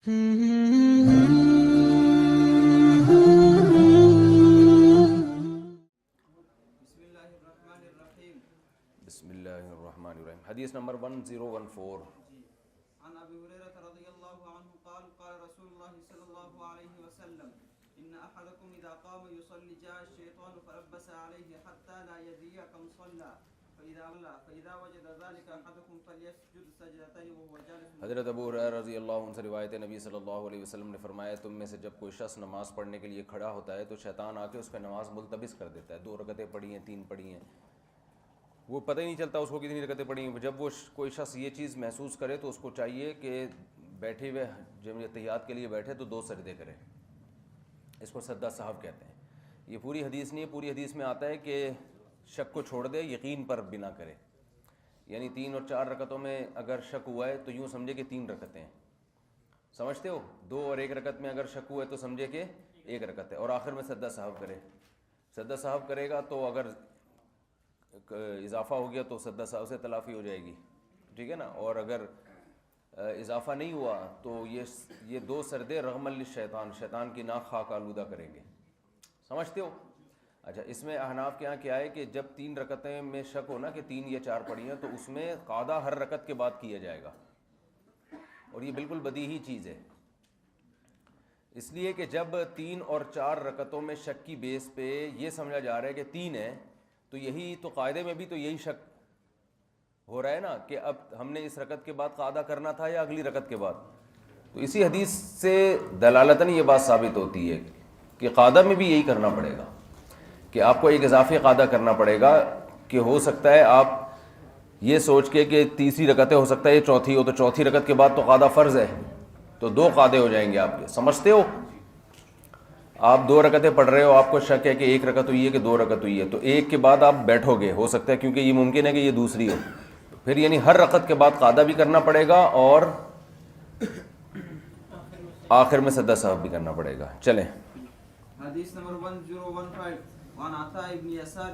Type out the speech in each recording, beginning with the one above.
بسم اللہ الرحمن الرحیم. حدیث نمبر 1014. عن ابي هريره رضي الله عنه قال قال رسول الله صلى الله عليه وسلم ان احدكم اذا قام يصلي جاء الشيطان فلبس عليه حتى لا يدري كم صلى فاذا وجد ذلك احدكم فليسجد سجدتين وهو جالس. حضرت ابو ہریرہ رضی اللہ عنہ سے روایت ہے، نبی صلی اللہ علیہ وسلم نے فرمایا تم میں سے جب کوئی شخص نماز پڑھنے کے لیے کھڑا ہوتا ہے تو شیطان آ کے اس پہ نماز ملتبس کر دیتا ہے. 2 رکعتیں پڑھی ہیں، 3 پڑھی ہیں، وہ پتہ ہی نہیں چلتا اس کو کتنی رکعتیں پڑھی ہیں. جب وہ کوئی شخص یہ چیز محسوس کرے تو اس کو چاہیے کہ بیٹھے ہوئے جب تحیات کے لیے بیٹھے تو 2 سجدے کرے. اس کو سجدہ سہو کہتے ہیں. یہ پوری حدیث نہیں ہے، پوری حدیث میں آتا ہے کہ شک کو چھوڑ دے، یقین پر بنا کرے. یعنی 3 اور 4 رکعتوں میں اگر شک ہوا ہے تو یوں سمجھے کہ 3 رکعتیں ہیں، سمجھتے ہو؟ 2 اور 1 رکعت میں اگر شک ہوا ہے تو سمجھے کہ 1 رکعت ہے، اور آخر میں سجدہ سہو کرے. سجدہ سہو کرے گا تو اگر اضافہ ہو گیا تو سجدہ سہو سے تلافی ہو جائے گی، ٹھیک ہے نا. اور اگر اضافہ نہیں ہوا تو یہ 2 سجدے رغم للشیطان، شیطان کی ناک خاک آلودہ کریں گے، سمجھتے ہو؟ اچھا، اس میں احناف کے ہاں کیا ہے کہ جب 3 رکعتیں میں شک ہو نا کہ 3 یا 4 پڑھی ہیں تو اس میں قاعدہ ہر رکعت کے بعد کیا جائے گا، اور یہ بالکل بدیہی چیز ہے. اس لیے کہ جب 3 اور 4 رکعتوں میں شک کی بیس پہ یہ سمجھا جا رہا ہے کہ 3 ہے تو یہی تو قاعدے میں بھی تو یہی شک ہو رہا ہے نا کہ اب ہم نے اس رکعت کے بعد قاعدہ کرنا تھا یا اگلی رکعت کے بعد. تو اسی حدیث سے دلالتاً یہ بات ثابت ہوتی ہے کہ قاعدہ میں بھی یہی کرنا پڑے گا، کہ آپ کو ایک اضافی قاعدہ کرنا پڑے گا کہ ہو سکتا ہے آپ یہ سوچ کے کہ تیسری رکعتیں ہو سکتا ہے یہ چوتھی ہو، تو چوتھی رکعت کے بعد تو قاعدہ فرض ہے، تو 2 قاعدے ہو جائیں گے آپ کے. سمجھتے ہو؟ آپ 2 رکعتیں پڑھ رہے ہو، آپ کو شک ہے کہ 1 رکعت ہوئی ہے کہ 2 رکعت ہوئی ہے، تو 1 کے بعد آپ بیٹھو گے، ہو سکتا ہے کیونکہ یہ ممکن ہے کہ یہ دوسری ہو، پھر یعنی ہر رکعت کے بعد قاعدہ بھی کرنا پڑے گا اور آخر میں سجدہ سہو بھی کرنا پڑے گا. چلیں. حديث نمبر 1015 وعن عطاء بن يسار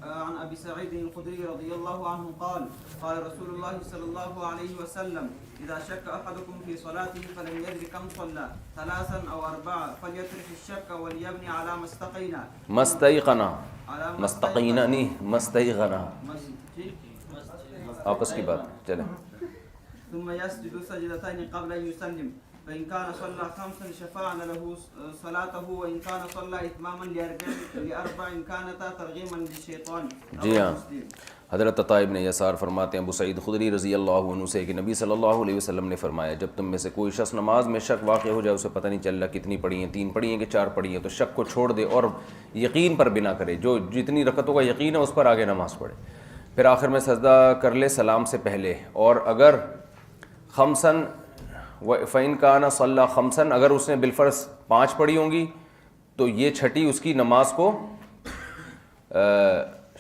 عن ابي سعيد الخدري رضي الله عنه قال قال رسول الله صلى الله عليه وسلم اذا شك احدكم في صلاته فلم يدر كم صلى 3 أو 4 فليترك الشك وليبني على ما استقينا آپس کی بات. چلیں. ثم يسجد سجدتين قبل ان يسلم فإن كان صلى 5 شفعنا له صلاته وإن كان صلى إتماما لأربع كانتا ترغيما للشيطان. جی ہاں، حضرت عطاء بن یسار فرماتے ہیں ابو سعید خدری رضی اللہ عنہ سے کہ نبی صلی اللہ علیہ وسلم نے فرمایا جب تم میں سے کوئی شخص نماز میں شک واقع ہو جائے، اسے پتہ نہیں چل رہا کتنی پڑھی ہیں، 3 پڑھی ہیں کہ 4 پڑھی ہیں، تو شک کو چھوڑ دے اور یقین پر بنا کرے، جو جتنی رکعتوں کا یقین ہے اس پر آگے نماز پڑھے. پھر آخر میں سجدہ کر لے سلام سے پہلے، اور اگر خمسن فَإِن كَانَ صَلَّى خَمْسًا اگر اس نے بالفرض 5 پڑھی ہوں گی تو یہ چھٹی اس کی نماز کو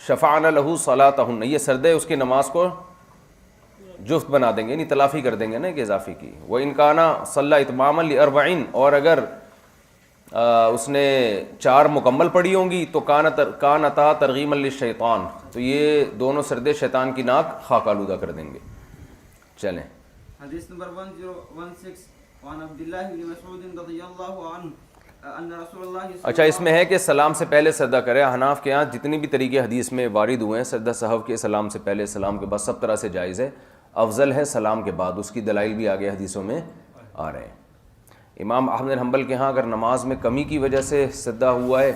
شفعنا لہ صلاتہن، یہ سردے اس کی نماز کو جفت بنا دیں گے، یعنی تلافی کر دیں گے نا کہ اضافی کی. وَإِن كَانَ صَلَّى إِتْمَامًا لِأَرْبَعٍ اور اگر اس نے 4 مکمل پڑھی ہوں گی تو کانتا ترغیما للشیطان، تو یہ دونوں سردے شیطان کی ناک خاک آلودہ کر دیں گے. چلیں. حدیث نمبر 1016 وعن عبد الله بن مسعود رضی اللہ عنہ ان رسول اللہ. اچھا، اس میں ہے کہ سلام سے پہلے سجدہ کرے. حناف کے ہاں جتنی بھی طریقے حدیث میں وارد ہوئے ہیں سجدہ سہو کے سلام سے پہلے سلام کے بعد سب طرح سے جائز ہے، افضل ہے سلام کے بعد، اس کی دلائل بھی آگے حدیثوں میں آ رہے ہیں. امام احمد بن حنبل کے ہاں اگر نماز میں کمی کی وجہ سے سجدہ ہوا ہے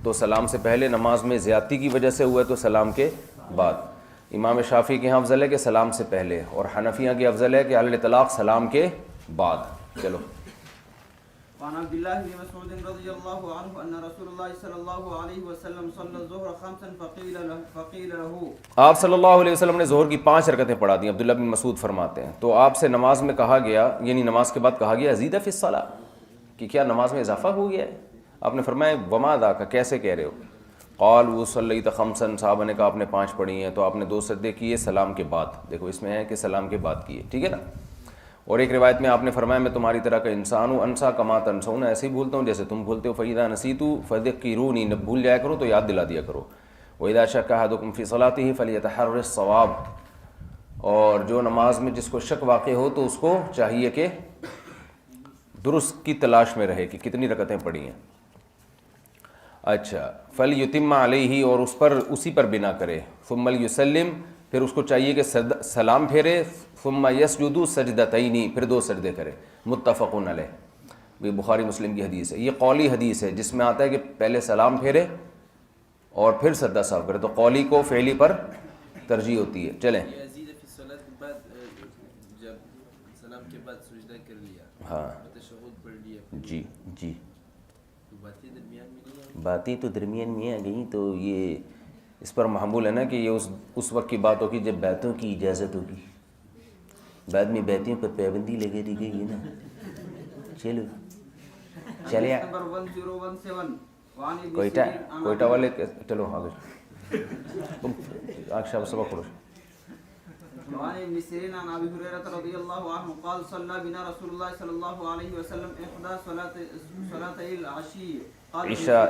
تو سلام سے پہلے، نماز میں زیادتی کی وجہ سے ہوا ہے تو سلام کے بعد. امام شافعی کے ہاں افضل ہے کہ سلام سے پہلے، اور حنفیہ کے افضل ہے کہ علی الاطلاق سلام کے بعد. چلو. وعن عبد الله بن مسعود رضي الله عنه ان رسول الله صلى الله عليه وسلم صلى الظهر 5 فقيل له آپ صلی اللہ علیہ وسلم نے ظہر کی 5 رکعتیں پڑھا دیں. عبداللہ بن مسعود فرماتے ہیں تو آپ سے نماز میں کہا گیا، یعنی نماز کے بعد کہا گیا ازید فی الصلاۃ، کہ کیا نماز میں اضافہ ہو گیا ہے؟ آپ نے فرمایا وما ذاک، کیسے کہہ رہے ہو؟ قال وصلیت 5، صحابہ نے کہا آپ نے 5 پڑھی ہیں، تو آپ نے 2 سجدے کیے سلام کے بعد. دیکھو اس میں ہے کہ سلام کے بعد کیے، ٹھیک ہے نا. اور ایک روایت میں آپ نے فرمایا میں تمہاری طرح کا انسان ہوں، انسا کما تنسون، ایسے ہی بھولتا ہوں جیسے تم بھولتے ہو. فاذا نسیت فذکرونی، بھول جایا کرو تو یاد دلا دیا کرو. واذا شک احدکم فی صلاتہ فلیتحرى الصواب، اور جو نماز میں جس کو شک واقع ہو تو اس کو چاہیے کہ درست کی تلاش میں رہے کہ کتنی رکعتیں پڑھی ہیں. اچھا فلیتم علیہ، اور اس پر اسی پر بنا کرے. ثم لیسلم، پھر اس کو چاہیے کہ سلام پھیرے. ثم یسجد سجدتین، پھر 2 سجدے کرے. متفق علیہ، یہ بخاری مسلم کی حدیث ہے. یہ قولی حدیث ہے جس میں آتا ہے کہ پہلے سلام پھیرے اور پھر سجدہ سہو کرے. تو قولی کو فعلی پر ترجیح ہوتی ہے. چلیں یزید فی الصلاۃ کے بعد جب سلام کے بعد سجدہ کر لیا، ہاں تشہد پڑھ لیا، جی جی، تو باتیں درمیان میں نہیں آئی. باتیں تو درمیان میں آ گئیں تو یہ اس پر محمول ہے نا کہ یہ اس وقت کی بات ہوگی جب بیتوں کی اجازت ہوگی. بعد میں بیتوں پر پابندی لگے دی گئی ہے نا. چلو چلے حدیث نمبر 1017 وعن ابن کوئٹہ سیرین عن کوئٹہ والے چلو آگے تم آج سبق پڑھو. وعن ابن سيرين عن ابي هريره رضي الله عنه قال صلى بنا رسول الله صلى الله عليه وسلم احدى صلاتي العشي قال عشاء،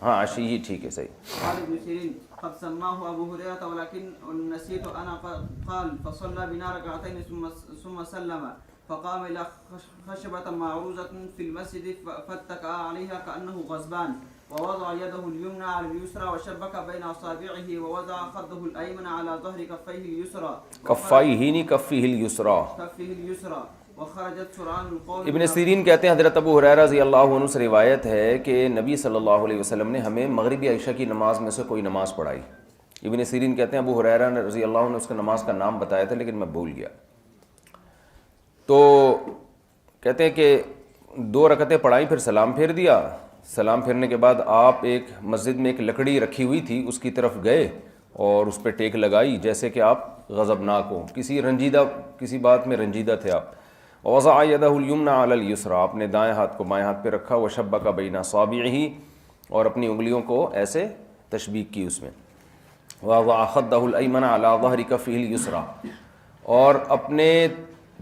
ہاں عشی ہی ٹھیک ہے صحیح. قال ابن سيرين قد سماه ابو هريره ولكن نسيت انا قال فصلى بنا ركعتين ثم سلم فقام الى خشبه معروضه في المسجد فاتكأ عليها كأنه غضبان ووضع يده اليمنى على اليسرى وشبك بين اصابعه ووضع خده الايمن على ظهر كفيه اليسرى کفائہ نہیں کفیہ الیسریٰ. كفيه اليسرى وخرجت سرعان القوم. ابن سیرین کہتے ہیں حضرت ابو ہریرہ رضی اللہ عنہ سے روایت ہے کہ نبی صلی اللہ علیہ وسلم نے ہمیں مغربی عشاء کی نماز میں سے کوئی نماز پڑھائی. ابن سیرین کہتے ہیں ابو ہریرہ رضی اللہ عنہ نے اس کے نماز کا نام بتایا تھا لیکن میں بھول گیا. تو کہتے ہیں کہ 2 رکعتیں پڑھائیں پھر سلام پھیر دیا. سلام پھیرنے کے بعد آپ ایک مسجد میں ایک لکڑی رکھی ہوئی تھی اس کی طرف گئے اور اس پہ ٹیک لگائی جیسے کہ آپ غضبناک ہو، کسی بات میں رنجیدہ تھے آپ. وضع یدہ الیمنی علی الیسریٰ، آپ نے دائیں ہاتھ کو بائیں ہاتھ پہ رکھا. وشبک بین اصابعہ، اور اپنی انگلیوں کو ایسے تشبیک کی اس میں. ووضع خدہ الایمن علی ظہر کفہ الیسریٰ، اور اپنے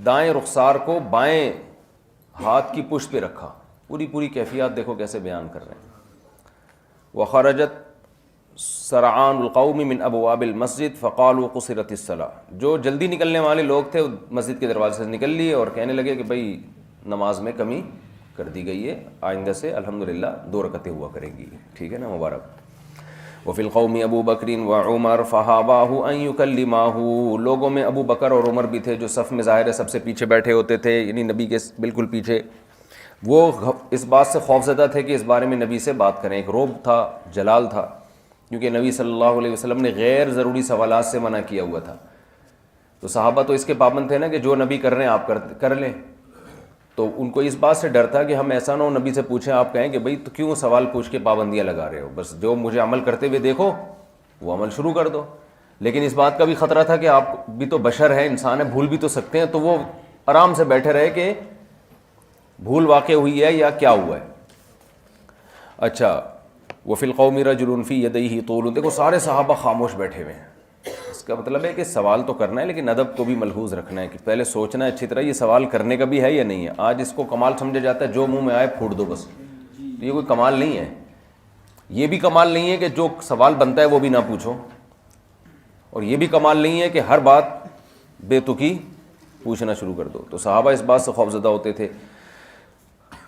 دائیں رخسار کو بائیں ہاتھ کی پشت پہ رکھا. پوری کیفیات دیکھو کیسے بیان کر رہے ہیں. وخرجت سرعان القوم من ابواب المسجد فقالوا قصرت الصلاۃ، جو جلدی نکلنے والے لوگ تھے مسجد کے دروازے سے نکل لیے اور کہنے لگے کہ بھائی نماز میں کمی کر دی گئی ہے، آئندہ سے الحمدللہ 2 رکعتیں ہوا کریں گی. ٹھیک ہے نا، مبارک. وفی القوم ابو بکر وعمر فہاباہ ان یکلماہ، لوگوں میں ابو بکر اور عمر بھی تھے جو صف میں ظاہر ہے سب سے پیچھے بیٹھے ہوتے تھے، یعنی نبی کے بالکل پیچھے. وہ اس بات سے خوفزدہ تھے کہ اس بارے میں نبی سے بات کریں. ایک رعب تھا، جلال تھا، کیونکہ نبی صلی اللہ علیہ وسلم نے غیر ضروری سوالات سے منع کیا ہوا تھا. تو صحابہ تو اس کے پابند تھے نا کہ جو نبی کر رہے ہیں آپ کر لیں. تو ان کو اس بات سے ڈر تھا کہ ہم ایسا نہ ہو نبی سے پوچھیں آپ کہیں کہ بھئی تو کیوں سوال پوچھ کے پابندیاں لگا رہے ہو، بس جو مجھے عمل کرتے ہوئے دیکھو وہ عمل شروع کر دو. لیکن اس بات کا بھی خطرہ تھا کہ آپ بھی تو بشر ہیں، انسان ہیں، بھول بھی تو سکتے ہیں. تو وہ آرام سے بیٹھے رہے کہ بھول واقع ہوئی ہے یا کیا ہوا ہے. اچھا وفی القوم رجل فی یدیہ طول، دیکھو سارے صحابہ خاموش بیٹھے ہوئے ہیں. اس کا مطلب ہے کہ سوال تو کرنا ہے لیکن ادب کو بھی ملحوظ رکھنا ہے کہ پہلے سوچنا ہے اچھی طرح یہ سوال کرنے کا بھی ہے یا نہیں ہے. آج اس کو کمال سمجھا جاتا ہے جو منہ میں آئے پھوڑ دو بس. یہ کوئی کمال نہیں ہے. یہ بھی کمال نہیں ہے کہ جو سوال بنتا ہے وہ بھی نہ پوچھو، اور یہ بھی کمال نہیں ہے کہ ہر بات بے تکی پوچھنا شروع کر دو. تو صحابہ اس بات سے خوفزدہ ہوتے تھے.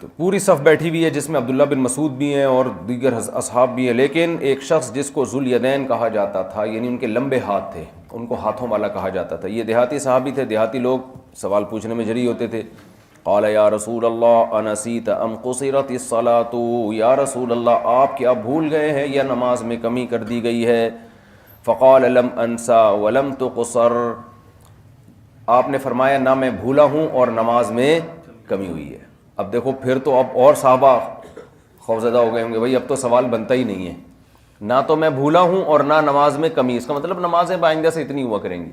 تو پوری صف بیٹھی ہوئی ہے جس میں عبداللہ بن مسعود بھی ہیں اور دیگر اصحاب بھی ہیں، لیکن ایک شخص جس کو ذوالیدین کہا جاتا تھا، یعنی ان کے لمبے ہاتھ تھے، ان کو ہاتھوں والا کہا جاتا تھا. یہ دیہاتی صحابی تھے، دیہاتی لوگ سوال پوچھنے میں جری ہوتے تھے. قال یا رسول اللہ انسیت ام قصرت الصلاۃ، یا رسول اللہ آپ کیا بھول گئے ہیں یا نماز میں کمی کر دی گئی ہے؟ فقال لم انسا ولم تقصر، آپ نے فرمایا نہ میں بھولا ہوں اور نماز میں کمی ہوئی ہے. اب دیکھو پھر تو اب اور صحابہ خوفزدہ ہو گئے ہوں گے، بھائی اب تو سوال بنتا ہی نہیں ہے، نہ تو میں بھولا ہوں اور نہ نماز میں کمی، اس کا مطلب نمازیں آئندہ سے اتنی ہوا کریں گی.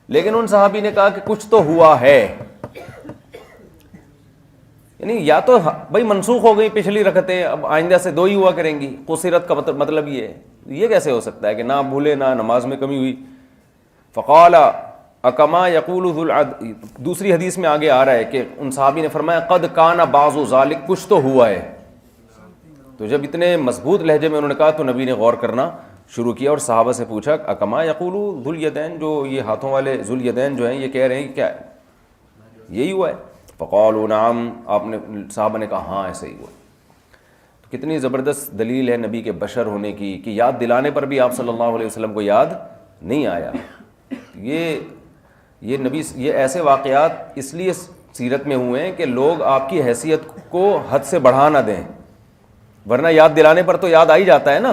لیکن ان صحابی نے کہا کہ کچھ تو ہوا ہے، یعنی یا تو بھائی منسوخ ہو گئی پچھلی رکعتیں، اب آئندہ سے 2 ہی ہوا کریں گی. قصرت کا مطلب یہ کیسے ہو سکتا ہے کہ نہ بھولے نہ نماز میں کمی ہوئی. فقال اکما یقول دوسری حدیث میں آگے آ رہا ہے کہ ان صحابی نے فرمایا قد کان بعض ذالک، کچھ تو ہوا ہے. تو جب اتنے مضبوط لہجے میں انہوں نے کہا تو نبی نے غور کرنا شروع کیا اور صحابہ سے پوچھا اکما یقول ذوالیدین، جو یہ ہاتھوں والے ذوالیدین جو ہیں یہ کہہ رہے ہیں کہ کیا ہے یہی ہوا ہے؟ فقالوا نعم، آپ نے صحابہ نے کہا ہاں ایسا ہی ہوا. تو کتنی زبردست دلیل ہے نبی کے بشر ہونے کی کہ یاد دلانے پر بھی آپ صلی اللہ علیہ وسلم کو یاد نہیں آیا. یہ نبی، یہ ایسے واقعات اس لیے سیرت میں ہوئے ہیں کہ لوگ آپ کی حیثیت کو حد سے بڑھا نہ دیں، ورنہ یاد دلانے پر تو یاد آ ہی جاتا ہے نا.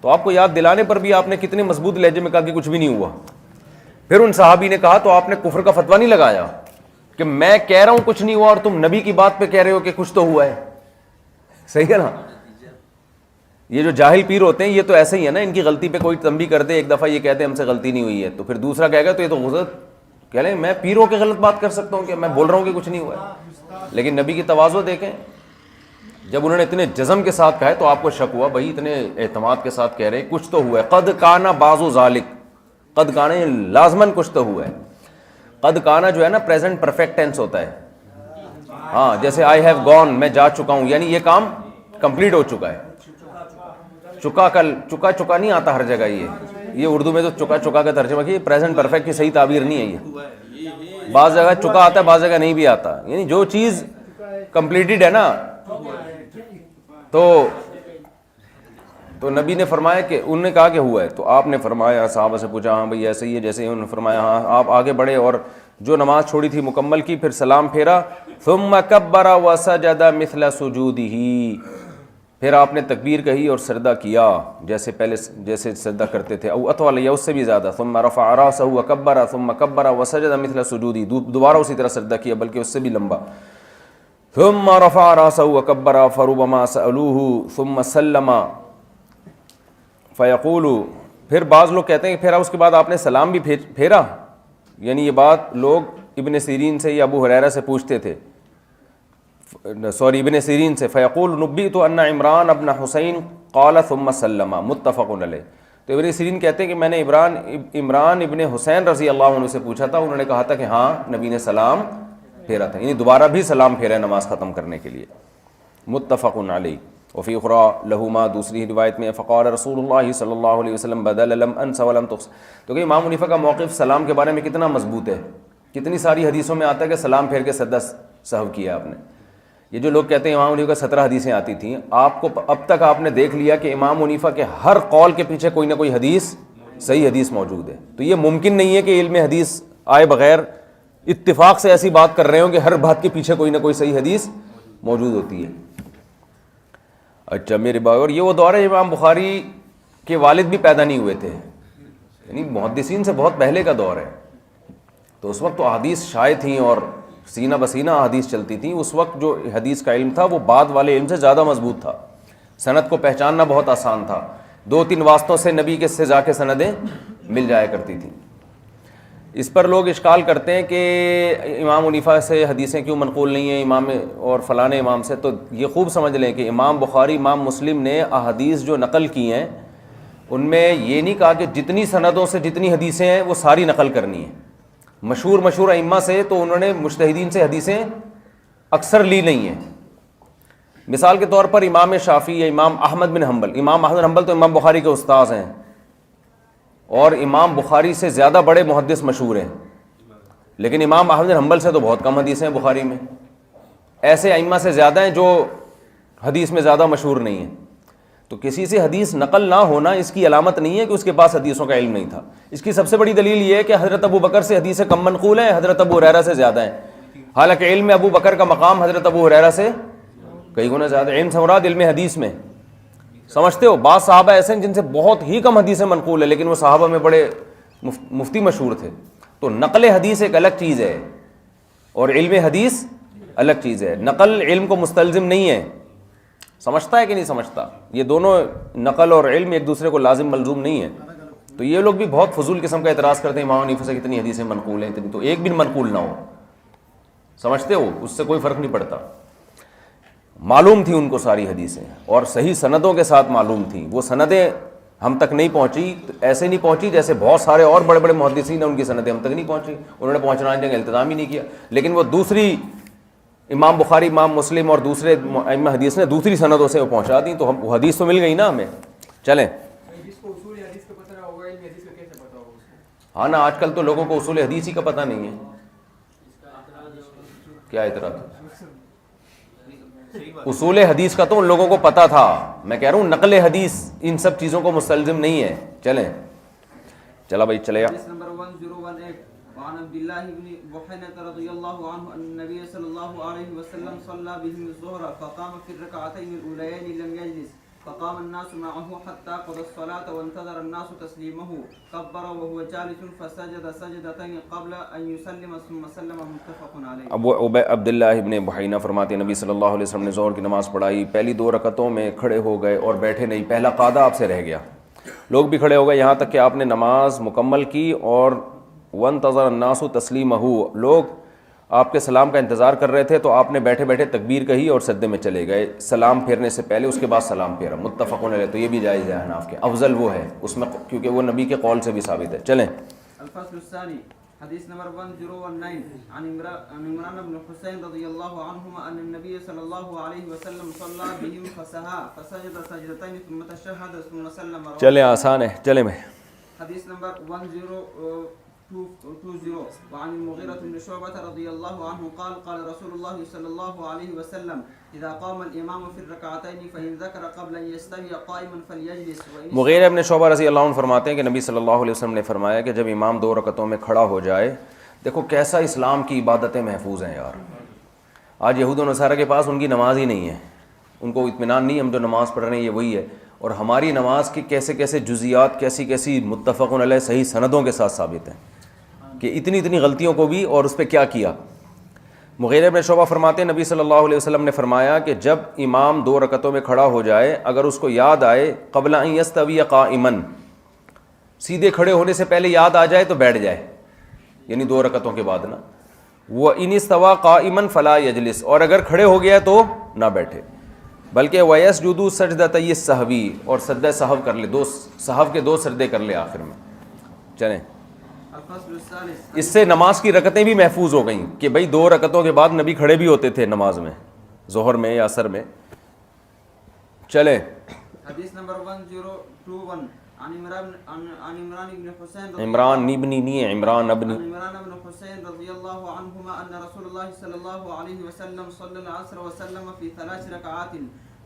تو آپ کو یاد دلانے پر بھی آپ نے کتنے مضبوط لہجے میں کہا کہ کچھ بھی نہیں ہوا. پھر ان صحابی نے کہا تو آپ نے کفر کا فتویٰ نہیں لگایا کہ میں کہہ رہا ہوں کچھ نہیں ہوا اور تم نبی کی بات پہ کہہ رہے ہو کہ کچھ تو ہوا ہے. صحیح ہے نا. یہ جو جاہل پیر ہوتے ہیں یہ تو ایسے ہی ہے نا، ان کی غلطی پہ کوئی تنبیہ کر دے، ایک دفعہ یہ کہتے ہیں ہم سے غلطی نہیں ہوئی ہے، تو پھر دوسرا کہے گا تو یہ تو غلط کہہ لیں میں پیر ہو کے غلط بات کر سکتا ہوں کہ میں بول رہا ہوں کہ کچھ نہیں ہوا ہے. لیکن نبی کی تواضع دیکھیں، جب انہوں نے اتنے جزم کے ساتھ کہا ہے تو آپ کو شک ہوا بھائی اتنے اعتماد کے ساتھ کہہ رہے ہیں کچھ تو ہوا ہے. قد کانا بعض ذالک، قد کانا لازماً کچھ تو ہوا ہے. قد کانا جو ہے نا پریزنٹ پرفیکٹ ٹینس ہوتا ہے. ہاں جیسے آئی ہیو گون، میں جا چکا ہوں، یعنی یہ کام کمپلیٹ ہو چکا ہے. چکا چکا نہیں آتا ہر جگہ. یہ اردو میں تو چکا چکا کا ترجمہ کیا، پریزنٹ پرفیکٹ کی صحیح تعبیر نہیں ہے. یہ بعض جگہ چکا آتا ہے بعض جگہ نہیں بھی آتا، یعنی جو چیز کمپلیٹڈ ہے نا. تو نبی نے فرمایا کہ انہوں نے کہا کہ ہوا ہے، تو آپ نے فرمایا، صحابہ سے پوچھا ہاں بھئی ایسے ہی ہے جیسے انہوں نے فرمایا. ہاں آپ آگے بڑھے اور جو نماز چھوڑی تھی مکمل کی، پھر سلام پھیرا. ثم کبر وسجد مثل سجودہ، پھر آپ نے تکبیر کہی اور سجدہ کیا جیسے پہلے جیسے سجدہ کرتے تھے، او اطول یا اس سے بھی زیادہ. ثم رفع راسه وکبر ثم کبر وسجد مثل سجودہ، دوبارہ اسی طرح سجدہ کیا بلکہ اس سے بھی لمبا. ثم رفع راسه وكبر فربما سألوه ثم سلم فيقول، پھر بعض لوگ کہتے ہیں کہ پھر اس کے بعد آپ نے سلام بھی پھیرا. یعنی یہ بات لوگ ابن سیرین سے یا ابو ہریرہ سے پوچھتے تھے، ابن سیرین سے. فیقول نبئت ان عمران ابن حسین قال ثم سلم متفق علیہ. تو ابن سیرین کہتے ہیں کہ میں نے عمران ابن حسین رضی اللہ عنہ سے پوچھا تھا، انہوں نے کہا تھا کہ ہاں نبی نے سلام پھیرا تھا، یعنی دوبارہ بھی سلام پھیرا ہے نماز ختم کرنے کے لیے. متفق علیہ. وفی اخرى لہما، دوسری روایت میں فقال رسول اللہ صلی اللہ علیہ وسلم بدل لم انس ولم تقص. تو کہ امام حنیفہ کا موقف سلام کے بارے میں کتنا مضبوط ہے. کتنی ساری حدیثوں میں آتا ہے کہ سلام پھیر کے سجدہ سہو کیا آپ نے. یہ جو لوگ کہتے ہیں امام حنیفہ کا 17 حدیثیں آتی تھیں، آپ کو اب تک آپ نے دیکھ لیا کہ امام حنیفہ کے ہر قول کے پیچھے کوئی نہ کوئی حدیث، صحیح حدیث موجود ہے. تو یہ ممکن نہیں ہے کہ علم حدیث آئے بغیر اتفاق سے ایسی بات کر رہے ہوں کہ ہر بات کے پیچھے کوئی نہ کوئی صحیح حدیث موجود ہوتی ہے. اچھا میرے بھائی، اور یہ وہ دور ہے امام بخاری کے والد بھی پیدا نہیں ہوئے تھے، یعنی محدثین سے بہت پہلے کا دور ہے. تو اس وقت تو احادیث شائع تھیں اور سینہ بسینہ احادیث چلتی تھیں. اس وقت جو حدیث کا علم تھا وہ بعد والے علم سے زیادہ مضبوط تھا. سند کو پہچاننا بہت آسان تھا. 2-3 واسطوں سے نبی کے سے جا کے سندیں مل جایا کرتی تھیں. اس پر لوگ اشکال کرتے ہیں کہ امام حنیفہ سے حدیثیں کیوں منقول نہیں ہیں امام اور فلاں امام سے. تو یہ خوب سمجھ لیں کہ امام بخاری، امام مسلم نے احادیث جو نقل کی ہیں ان میں یہ نہیں کہا کہ جتنی سندوں سے جتنی حدیثیں ہیں وہ ساری نقل کرنی ہیں. مشہور ائمہ سے تو انہوں نے مجتہدین سے حدیثیں اکثر لی نہیں ہیں. مثال کے طور پر امام شافعی یا امام احمد بن حنبل. امام احمد بن حنبل تو امام بخاری کے استاذ ہیں اور امام بخاری سے زیادہ بڑے محدث مشہور ہیں، لیکن امام احمد بن حنبل سے تو بہت کم حدیثیں ہیں بخاری میں. ایسے ائمہ سے زیادہ ہیں جو حدیث میں زیادہ مشہور نہیں ہیں. تو کسی سے حدیث نقل نہ ہونا اس کی علامت نہیں ہے کہ اس کے پاس حدیثوں کا علم نہیں تھا. اس کی سب سے بڑی دلیل یہ ہے کہ حضرت ابو بکر سے حدیثیں کم منقول ہیں، حضرت ابو ہریرہ سے زیادہ ہیں. حالانکہ علم ابو بکر کا مقام حضرت ابو ہریرہ سے کئی گنا زیادہ. علم سے مراد علم حدیث میں سمجھتے ہو، بعض صحابہ ایسے ہیں جن سے بہت ہی کم حدیثیں منقول ہیں لیکن وہ صحابہ میں بڑے مفتی مشہور تھے. تو نقل حدیث ایک الگ چیز ہے اور علم حدیث الگ چیز ہے. نقل علم کو مستلزم نہیں ہے. سمجھتا ہے کہ نہیں سمجھتا؟ یہ دونوں نقل اور علم ایک دوسرے کو لازم ملزوم نہیں ہے. تو یہ لوگ بھی بہت فضول قسم کا اعتراض کرتے ہیں امام حنیفہ سے کتنی حدیثیں منقول ہیں، اتنی تو ایک بھی منقول نہ ہو. سمجھتے ہو، اس سے کوئی فرق نہیں پڑتا. معلوم تھی ان کو ساری حدیثیں اور صحیح سندوں کے ساتھ معلوم تھیں. وہ سندیں ہم تک نہیں پہنچی، ایسے نہیں پہنچی جیسے بہت سارے اور بڑے بڑے محدثین ہیں ان کی سندیں ہم تک نہیں پہنچی. انہوں نے پہنچانے کا التزام ہی نہیں کیا. لیکن وہ دوسری امام بخاری، امام مسلم اور دوسرے ائمہ حدیث نے دوسری سندوں سے وہ پہنچا دیں تو ہم وہ حدیث تو مل گئی نا ہمیں. چلیں. ہاں نا، آج کل تو لوگوں کو اصول حدیث ہی کا پتہ نہیں ہے. کیا اعتراض؟ اصول حدیث کا تو ان لوگوں کو پتہ تھا، میں کہہ رہا ہوں نقل حدیث ان سب چیزوں کو مستلزم نہیں ہے. چلیں چلا بھائی چلے گا. حدیث نمبر 1018 وعن عبد الله بن بحينة رضي الله عنه أن النبي صلى الله عليه وسلم صلى بهم الظهر فقام في الركعتين الأوليين لم يجلس فقام الناس معه حتى قضى الصلاة وانتظر الناس تسليمه كبر وهو جالس فسجد سجدتين قبل أن يسلم ثم سلم متفق عليه. ابو عبداللہ ابن بحینہ فرماتے ہیں نبی صلی اللہ علیہ وسلم نے ظہر کی نماز پڑھائی، پہلی 2 رکعتوں میں کھڑے ہو گئے اور بیٹھے نہیں، پہلا قاعدہ آپ سے رہ گیا، لوگ بھی کھڑے ہو گئے یہاں تک کہ آپ نے نماز مکمل کی اور وانتظر الناس تسلیمہ، لوگ آپ کے سلام کا انتظار کر رہے تھے تو آپ نے بیٹھے بیٹھے تکبیر کہی اور سجدے میں چلے گئے، سلام پھیرنے سے پہلے، اس کے بعد سلام پھیرا. متفقون علیہ، تو یہ بھی جائز ہے حناف کے، افضل وہ ہے اس میں کیونکہ وہ نبی کے قول سے بھی ثابت ہے. چلیں الفصل الثاني حديث نمبر 1019 عن عمران بن حسين رضي الله عنهما أن النبي صلى الله عليه وسلم صلى بهم فسهى فسجد سجدتين ثم تشهد ثم سلم. چلیں آسان ہے، چلیں میں. حديث نمبر 1020 وعن المغيرة بن شعبة رضي الله عنه قال قال رسول الله صلى الله عليه وسلم إذا قام الإمام في الركعتين فإن ذكر قبل أن يستوي قائما فليجلس. مغیرہ ابن شعبہ رضی اللہ عنہ فرماتے ہیں کہ نبی صلی اللہ علیہ وسلم نے فرمایا کہ جب امام 2 رکعتوں میں کھڑا ہو جائے، دیکھو کیسا اسلام کی عبادتیں محفوظ ہیں یار. آج یہود و نصارہ کے پاس ان کی نماز ہی نہیں ہے، ان کو اطمینان نہیں ہم جو نماز پڑھ رہے ہیں یہ وہی ہے، اور ہماری نماز کی کیسے کیسے جزیات کیسی کیسی متفقون علیہ صحیح سندوں کے ساتھ ثابت ہیں کہ اتنی غلطیوں کو بھی اور اس پہ کیا کیا. مغیرہ بن شعبہ فرماتے ہیں نبی صلی اللہ علیہ وسلم نے فرمایا کہ جب امام 2 رکعتوں میں کھڑا ہو جائے، اگر اس کو یاد آئے قبل ان یستوی قائما، سیدھے کھڑے ہونے سے پہلے یاد آ جائے تو بیٹھ جائے، یعنی 2 رکعتوں کے بعد نا. وہ ان استوى قائما فلا یجلس، اور اگر کھڑے ہو گیا تو نہ بیٹھے، بلکہ ویسجد سجدتي السہوی، اور سجدہ سہو کر لے، سہو کے 2 سجدے کر لے آخر میں. چلیں الفصل الثالث اس سے نماز کی رکعتیں بھی محفوظ ہو گئیں کہ بھائی 2 رکعتوں کے بعد نبی کھڑے بھی ہوتے تھے نماز میں، ظہر میں یا عصر میں. چلیں حدیث نمبر 1021 عن عمران بن حسين عمران ابنی نہیں ہے، عمران ابنی. عمران بن حسين رضي الله عنهما أن رسول الله صلى الله عليه وسلم صلى العصر وسلم في 3 ركعات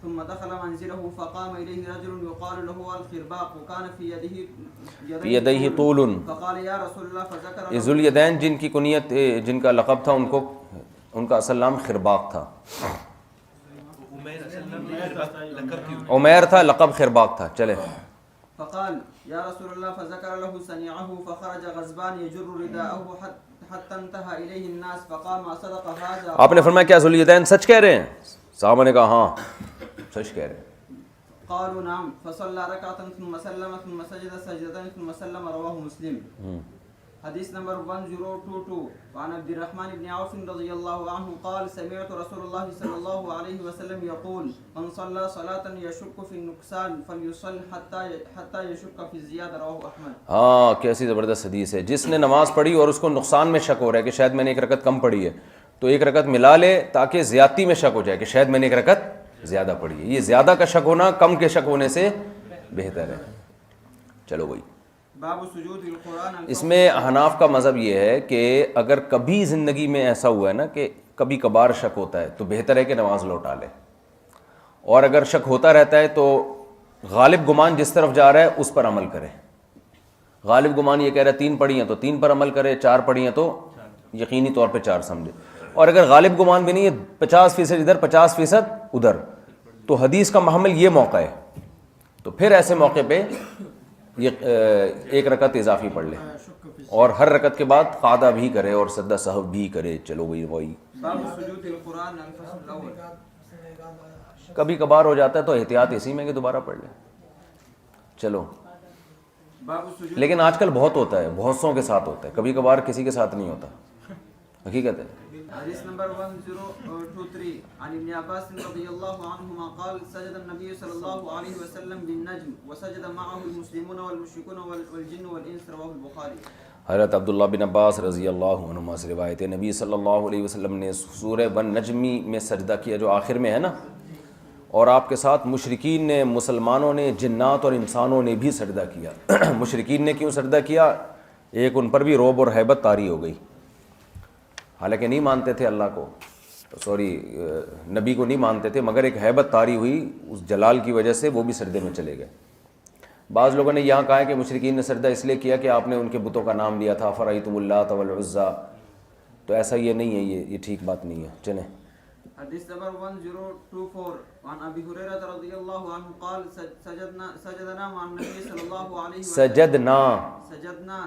ثم دخل منزله فقام إليه رجل يقال له الخرباق وكان في يديه طول، فقال يا رسول الله فذكر ذو الیدین جن کی کنیت جن کا لقب تھا ان کا اصل نام خرباق تھا، عمیر تھا، لقب خرباق تھا. چلے فقال يا رسول الله فذكر له صنيعه فخرج غضبان يجر رداءه حتى انتهى إليه الناس فقام صدق هذا. آپ نے فرمایا کیا ذو الیدین سچ کہہ رہے ہیں؟ صحابہ نے کہا ہاں سچ کہہ رہے ہیں. قالوا نعم فصلى ركعة ثم سلم ثم سجد سجدتين ثم سلم. رواه مسلم. حديث نمبر 1022 وعن عبد الرحمن بن عوف رضي الله عنه قال سمعت رسول الله صلى الله عليه وسلم يقول من صلى صلاة يشك في النقصان فليصل حتى يشك في الزيادة. رواه احمد. ہاں کیسی زبردست حدیث ہے. جس نے نماز پڑھی اور اس کو نقصان میں شک ہو رہا ہے کہ شاید میں نے 1 رکعت کم پڑھی ہے تو 1 رکعت ملا لے تاکہ زیادتی میں شک ہو جائے کہ شاید میں نے 1 رکعت زیادہ پڑھی ہے. یہ زیادہ کا شک ہونا کم کے شک ہونے سے بہتر ہے. چلو بھائی باب سجود القرآن. اس میں حناف کا مذہب یہ ہے کہ اگر کبھی زندگی میں ایسا ہوا ہے نا کہ کبھی کبھار شک ہوتا ہے تو بہتر ہے کہ نماز لوٹا لے، اور اگر شک ہوتا رہتا ہے تو غالب گمان جس طرف جا رہا ہے اس پر عمل کرے. غالب گمان یہ کہہ رہا ہے 3 پڑھی ہیں تو 3 پر عمل کرے، 4 پڑھی ہیں تو یقینی طور پہ 4 سمجھے. اور اگر غالب گمان بھی نہیں ہے 50% ادھر 50% ادھر تو حدیث کا محمل یہ موقع ہے، تو پھر ایسے موقع پہ یہ 1 رکعت اضافی پڑھ لے اور ہر رکعت کے بعد قاعدہ بھی کرے اور سجدہ سہو بھی کرے. چلو وہی باب سجود القرآن الفصل الاول. کبھی کبھار ہو جاتا ہے تو احتیاط اسی میں کہ دوبارہ پڑھ لے. چلو باب سجود لیکن آج کل بہت ہوتا ہے، بہت سوں کے ساتھ ہوتا ہے، کبھی کبھار کسی کے ساتھ نہیں ہوتا، حقیقت ہے. حديث نمبر 1023 عن ابن عباس رضي الله عنهما قال سجد النبي صلى الله عليه وسلم بالنجم وسجد معه المسلمون والمشركون والجن والإنس. رواه البخاري. حضرت عبداللہ بن عباس رضی اللہ عنہما سے روایت ہے نبی صلی اللہ علیہ وسلم نے سورہ والنجمی میں سجدہ کیا جو آخر میں ہے نا، اور آپ کے ساتھ مشرکین نے، مسلمانوں نے، جنات اور انسانوں نے بھی سجدہ کیا. مشرکین نے کیوں سجدہ کیا؟ ایک ان پر بھی رعب اور ہیبت طاری ہو گئی، حالانکہ نہیں مانتے تھے اللہ کو. سوری نبی کو نہیں مانتے تھے، مگر ایک ہیبت طاری ہوئی اس جلال کی وجہ سے وہ بھی سجدے میں چلے گئے۔ بعض لوگوں نے یہاں کہا ہے کہ مشرکین نے سجدہ اس لیے کیا کہ آپ نے ان کے بتوں کا نام لیا تھا، فرأیتم اللات والعزیٰ، تو ایسا یہ نہیں ہے، یہ ٹھیک بات نہیں ہے۔ چلیں حدیث نمبر 1024 عن ابی ہریرہ رضی اللہ عنہ قال سجدنا مع النبی صلی اللہ علیہ وسلم سجدنا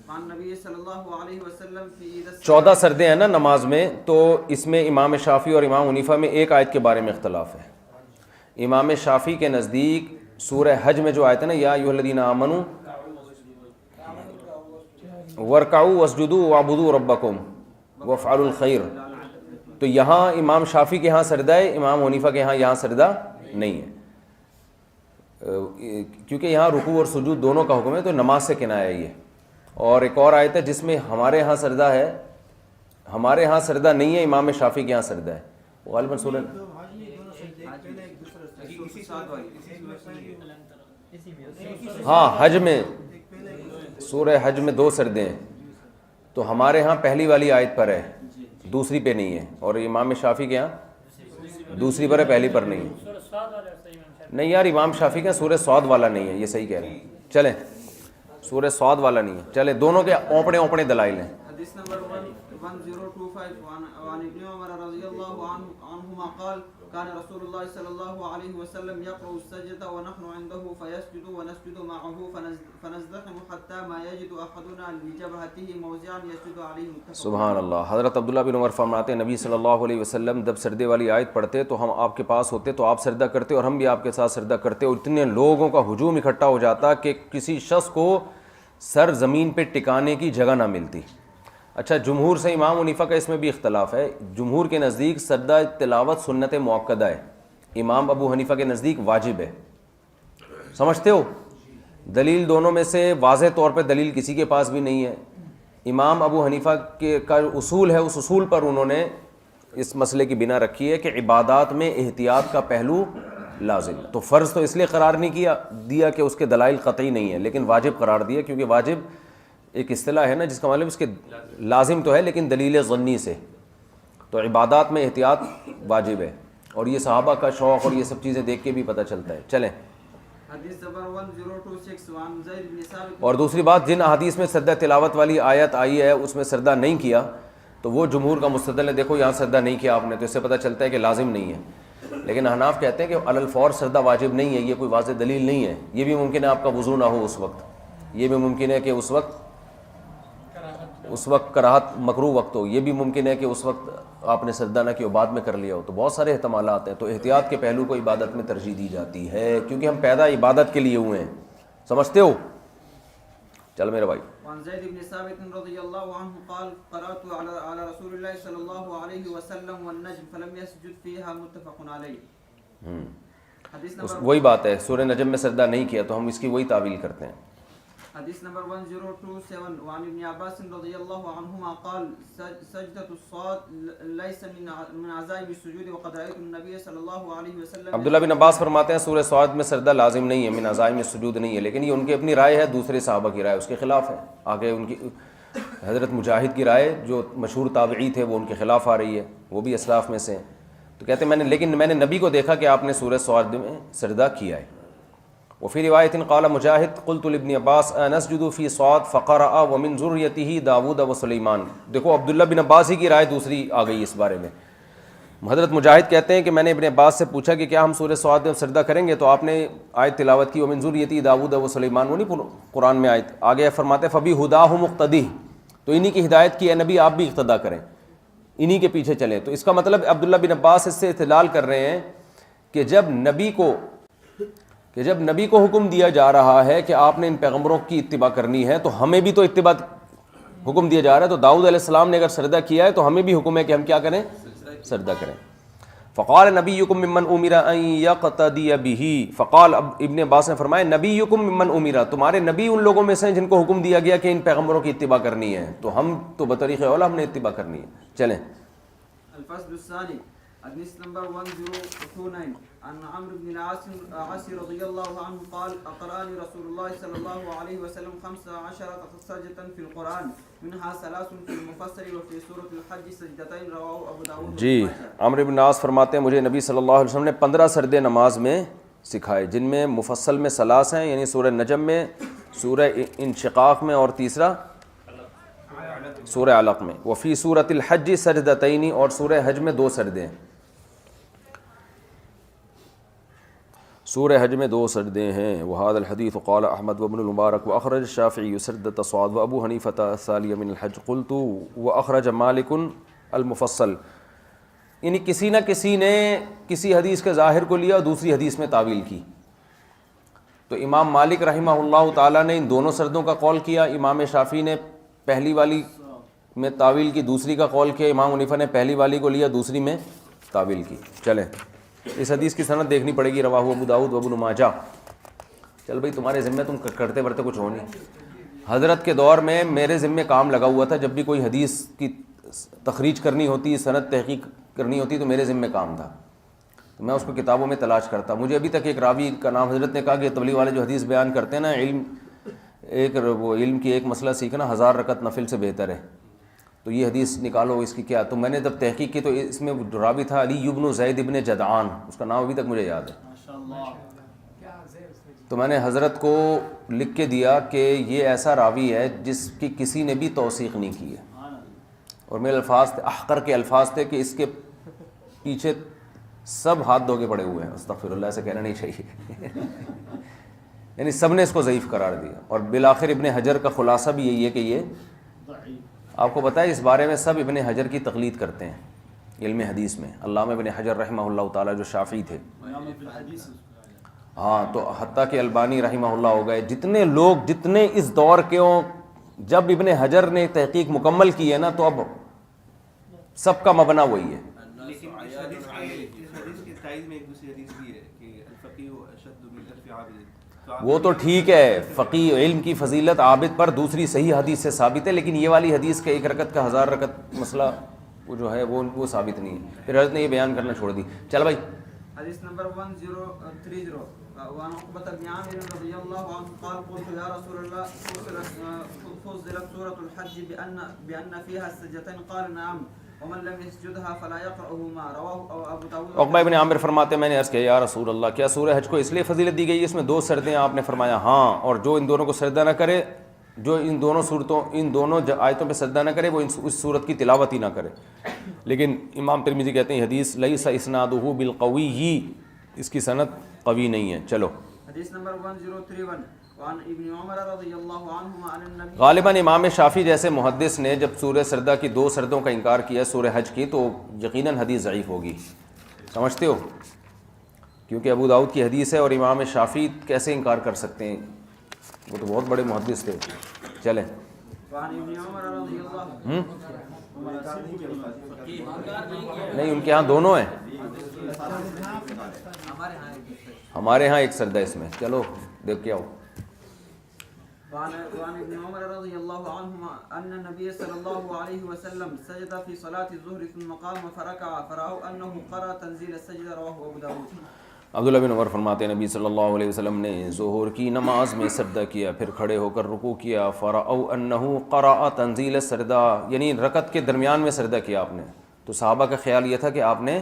مع النبی صلی اللہ علیہ وسلم فی عید 14 سردیں ہیں نا نماز میں، تو اس میں امام شافعی اور امام حنیفہ میں ایک آیت کے بارے میں اختلاف ہے۔ امام شافعی کے نزدیک سورہ حج میں جو آیت ہے نا، یا ایھا الذین آمنوا وارکعوا واسجدوا واعبدوا ربکم وافعلوا الخیر، تو یہاں امام شافعی کے ہاں سجدہ ہے، امام حنیفہ کے ہاں یہاں سجدہ نہیں ہے، کیونکہ یہاں رکوع اور سجود دونوں کا حکم ہے، تو نماز سے کنایہ ہے یہ۔ اور ایک اور آیت ہے جس میں ہمارے ہاں سجدہ ہے، ہمارے ہاں سجدہ نہیں ہے، امام شافعی کے ہاں سجدہ ہے، وہ غالباً سورہ ہاں حج میں، سورہ حج میں 2 سجدے ہیں، تو ہمارے ہاں پہلی والی آیت پر ہے، دوسری پہ نہیں ہے، اور امام شافعی کے ہاں دوسری پر ہے، پہلی پر نہیں ہے۔ نہیں یار، امام شافعی کا سورہ صاد والا نہیں ہے، یہ صحیح کہہ رہے ہیں۔ چلیں سورہ صاد والا نہیں ہے، چلیں دونوں کے اوپڑے اوپڑے دلائل ہیں۔ حدیث نمبر 1025 وعن ابن عمر رضی اللہ عنہما قال كان رسول الله صلى الله عليه وسلم يقرأ السجدة ونحن عنده فيسجد ونسجد معه فنزدحم حتى ما يجد أحدنا لجبهته موضعا يسجد عليه۔ سبحان اللہ۔ حضرت عبداللہ بن عمر فرماتے ہیں نبی صلی اللہ علیہ وسلم جب سجدے والی آیت پڑھتے تو ہم آپ کے پاس ہوتے تو آپ سجدہ کرتے اور ہم بھی آپ کے ساتھ سجدہ کرتے، اور اتنے لوگوں کا ہجوم اکٹھا ہو جاتا کہ کسی شخص کو سر زمین پہ ٹکانے کی جگہ نہ ملتی۔ اچھا، جمہور سے امام حنیفہ کا اس میں بھی اختلاف ہے۔ جمہور کے نزدیک سجدہ تلاوت سنت مؤکدہ ہے، امام ابو حنیفہ کے نزدیک واجب ہے۔ سمجھتے ہو؟ دلیل دونوں میں سے واضح طور پہ دلیل کسی کے پاس بھی نہیں ہے۔ امام ابو حنیفہ کا اصول ہے، اس اصول پر انہوں نے اس مسئلے کی بنا رکھی ہے کہ عبادات میں احتیاط کا پہلو لازم ہے۔ تو فرض تو اس لیے قرار نہیں دیا کہ اس کے دلائل قطعی نہیں ہے، لیکن واجب قرار دیا، کیونکہ واجب ایک اصطلاح ہے نا جس کا مطلب اس کے لازم تو ہے لیکن دلیل ظنی سے، تو عبادات میں احتیاط واجب ہے، اور یہ صحابہ کا شوق اور یہ سب چیزیں دیکھ کے بھی پتہ چلتا ہے۔ چلیں حدیث نمبر 1026 وعن زید بن ثابت۔ اور دوسری بات، جن احادیث میں سجدہ تلاوت والی آیت آئی ہے اس میں سجدہ نہیں کیا، تو وہ جمہور کا مستدل ہے، دیکھو یہاں سجدہ نہیں کیا آپ نے، تو اس سے پتہ چلتا ہے کہ لازم نہیں ہے۔ لیکن حناف کہتے ہیں کہ علی الفور سجدہ واجب نہیں ہے، یہ کوئی واضح دلیل نہیں ہے۔ یہ بھی ممکن ہے آپ کا وضو نہ ہو اس وقت، یہ بھی ممکن ہے کہ اس وقت کراہت مکروہ وقت ہو، یہ بھی ممکن ہے کہ اس وقت آپ نے سجدہ نہ کیا بعد میں کر لیا ہو، تو بہت سارے احتمالات ہیں۔ تو احتیاط کے پہلو کو عبادت میں ترجیح دی جاتی ہے، کیونکہ ہم پیدا عبادت کے لیے ہوئے ہیں، سمجھتے ہو؟ چل میرے بھائی۔ وعن زید بن ثابت رضی اللہ عنہ قال قرأت على رسول اللہ صلی اللہ علیہ وسلم والنجم فلم يسجد فيها متفق علیہ۔ حدیث نمبر وہی بات ہے، سورہ نجم میں سجدہ نہیں کیا تو ہم اس کی وہی تعویل کرتے ہیں۔ حدیث نمبر 1027 وعن ابن عباس رضی اللہ عنہما قال سجدۃ الصاد ليس من عزائم السجود وقد رأيت النبي صلی اللہ علیہ وسلم۔ عبداللہ بن عباس فرماتے ہیں سورہ صاد میں سجدہ لازم نہیں ہے، من عزائم السجود نہیں ہے، لیکن یہ ان کی اپنی رائے ہے، دوسرے صحابہ کی رائے اس کے خلاف ہے۔ آگے ان کی حضرت مجاہد کی رائے جو مشہور تابعی تھے وہ ان کے خلاف آ رہی ہے، وہ بھی اسلاف میں سے ہیں۔ تو کہتے ہیں لیکن میں نے نبی کو دیکھا کہ آپ نے سورہ صاد میں سجدہ کیا ہے۔ وفی روایت قال مجاہد قلت لابن عباس انسجد فی صاد فقرأ ومن ذریته داود وسلیمان۔ دیکھو عبداللہ بن عباس ہی کی رائے دوسری آ گئی اس بارے میں۔ حضرت مجاہد کہتے ہیں کہ میں نے ابن عباس سے پوچھا کہ کیا ہم سورہ صاد میں سجدہ کریں گے، تو آپ نے آیت تلاوت کی ومن ذریته داود وسلیمان، وہ نہیں قرآن میں آیت آگے فرماتے فبی ہداہ مقتدی، تو انہی کی ہدایت کی اے نبی آپ بھی اقتدا کریں، انہی کے پیچھے چلیں۔ تو اس کا مطلب عبداللہ بن عباس اس سے استدلال کر رہے ہیں کہ جب نبی کو حکم دیا جا رہا ہے کہ آپ نے ان پیغمبروں کی اتباع کرنی ہے، تو ہمیں بھی تو اتباع حکم دیا جا رہا ہے۔ تو داؤد علیہ السلام نے اگر سجدہ کیا ہے تو ہمیں بھی حکم ہے کہ ہم کیا کریں، سجدہ کریں۔ فقال نبیکم ممن امر ان یقتدی بہ، فقال ابن عباس نے فرمایا نبیکم ممن امر، تمہارے نبی ان لوگوں میں سے ہیں جن کو حکم دیا گیا کہ ان پیغمبروں کی اتباع کرنی ہے، تو ہم تو بطریق اولا ہم نے اتباع کرنی ہے۔ چلیں الفصل الثانی حديث نمبر 1029 عن عمرو بن العاص رضي الله عنه قال أقرأني رسول الله صلى الله عليه وسلم 15 سجدة في القرآن منها 3 في المفصل وفي سورة الحج سجدتين رواه أبو داود. جی عمرو بن العاص فرماتے ہیں مجھے نبی صلی اللہ علیہ وسلم نے 15 سجدے نماز میں سکھائے، جن میں مفصل میں 3 ہیں، یعنی سورہ نجم میں، سورہ انشقاق میں، اور تیسرا سورہ علق میں. وفی سورۃ الحج سجدتین، اور سورہ حج میں 2 سجدے ہیں. سورہ حج میں 2 سجدے ہیں. وهذا الحديث قال احمد وابن المبارك واخرج الشافعي سجدة الصاد وابو حنیفة الثانية من الحج قلت واخرج مالك المفصل. یعنی کسی نہ کسی نے کسی حدیث کے ظاہر کو لیا اور دوسری حدیث میں تعویل کی. تو امام مالک رحمہ اللہ تعالیٰ نے ان دونوں سجدوں کا قول کیا، امام شافعی نے پہلی والی میں تعویل کی، دوسری کا قول کیا، امام حنیفہ نے پہلی والی کو لیا، دوسری میں تعویل کی. چلیں اس حدیث کی سند دیکھنی پڑے گی، رواہ ابو داؤد و ابن ماجہ. چل بھائی تمہارے ذمہ تم کرتے ورتے کچھ ہو نہیں. حضرت کے دور میں میرے ذمہ کام لگا ہوا تھا، جب بھی کوئی حدیث کی تخریج کرنی ہوتی، سند تحقیق کرنی ہوتی تو میرے ذمہ کام تھا، تو میں اس کو کتابوں میں تلاش کرتا. مجھے ابھی تک ایک راوی کا نام حضرت نے کہا کہ تبلیغ والے جو حدیث بیان کرتے ہیں نا، علم کی ایک مسئلہ سیکھنا 1000 رکعت نفل سے بہتر ہے، تو یہ حدیث نکالو اس کی کیا. تو میں نے جب تحقیق کی تو اس میں راوی تھا علی ابن زید ابن جدعان، اس کا نام ابھی تک مجھے یاد ہے. تو میں نے حضرت کو لکھ کے دیا کہ یہ ایسا راوی ہے جس کی کسی نے بھی توثیق نہیں کی ہے، اور میرے الفاظ تھے، احقر کے الفاظ تھے کہ اس کے پیچھے سب ہاتھ دھو کے پڑے ہوئے ہیں. استغفر اللہ، سے کہنا نہیں چاہیے. یعنی سب نے اس کو ضعیف قرار دیا. اور بالآخر ابن حجر کا خلاصہ بھی یہی ہے کہ یہ آپ کو بتائے اس بارے میں سب ابن حجر کی تقلید کرتے ہیں علم حدیث میں. علامہ ابن حجر رحمہ اللہ تعالیٰ جو شافعی تھے، ہاں، تو حتیٰ کہ البانی رحمہ اللہ ہو گئے، جتنے لوگ جتنے اس دور کے ہوں، جب ابن حجر نے تحقیق مکمل کی ہے نا تو اب سب کا مبنا وہی ہے. لیکن اس حدیث کی تائید میں ایک دوسری حدیث بھی ہے کہ الفقیہ اشد من الف عابد. وہ تو ٹھیک ہے، فقیہ علم کی فضیلت عابد پر دوسری صحیح حدیث سے ثابت ہے، لیکن یہ والی حدیث کے 1 رکعت کا 1000 رکعت مسئلہ وہ جو ہے وہ ثابت نہیں ہے. پھر حضرت نے یہ بیان کرنا چھوڑ دی. چل بھائی حدیث نمبر 1030 وعن عقبة بن عامر رضي الله عنه قال قلت يا رسول الله فضلت سورة الحج بأن فيها السجدتين قال نعم ومن لم يسجدها فلا يقرأهما رواه ابو داود. عقبہ بن عامر فرماتے ہیں میں نے عرض کیا یا رسول اللہ کیا سورہ حج کو اس لیے فضیلت دی گئی ہے اس میں 2 سجدے ہیں؟ آپ نے فرمایا ہاں، اور جو ان دونوں کو سجدہ نہ کرے، جو ان دونوں آیتوں پہ سجدہ نہ کرے وہ اس سورت کی تلاوت ہی نہ کرے. لیکن امام ترمذی کہتے ہیں حدیث لیس اسنادہ بالقوی، اس کی سند قوی نہیں ہے. چلو حدیث نمبر 1031 وعن ابن عمر رضی اللہ عنہما عن النبی. غالباً امام شافعی جیسے محدث نے جب سورہ سجدہ کی 2 سجدوں کا انکار کیا سورہ حج کی تو یقیناً حدیث ضعیف ہوگی. سمجھتے ہو؟ کیونکہ ابو داؤد کی حدیث ہے اور امام شافعی کیسے انکار کر سکتے ہیں؟ وہ تو بہت بڑے محدث تھے. چلیں وعن ابن عمر رضی اللہ نہیں، ان کے ہاں دونوں ہیں، ہمارے ہاں ایک سجدہ اس میں. چلو دیکھ کے آؤ. وعن ابن عمر رضي الله عنهما أن النبي صلى الله عليه وسلم سجد في صلاة الظهر ثم قام فركع فرأوا أنه قرأ تنزيل السجدة رواه أبو داود. عبداللہ بن عمر فرماتے ہیں نبی صلی اللہ علیہ وسلم نے ظہر کی نماز میں سجدہ کیا، پھر کھڑے ہو کر رکوع کیا. فرأوا أنه قرأ تنزيل السجدة، یعنی رکعت کے درمیان میں سجدہ کیا آپ نے. تو صحابہ کا خیال یہ تھا کہ آپ نے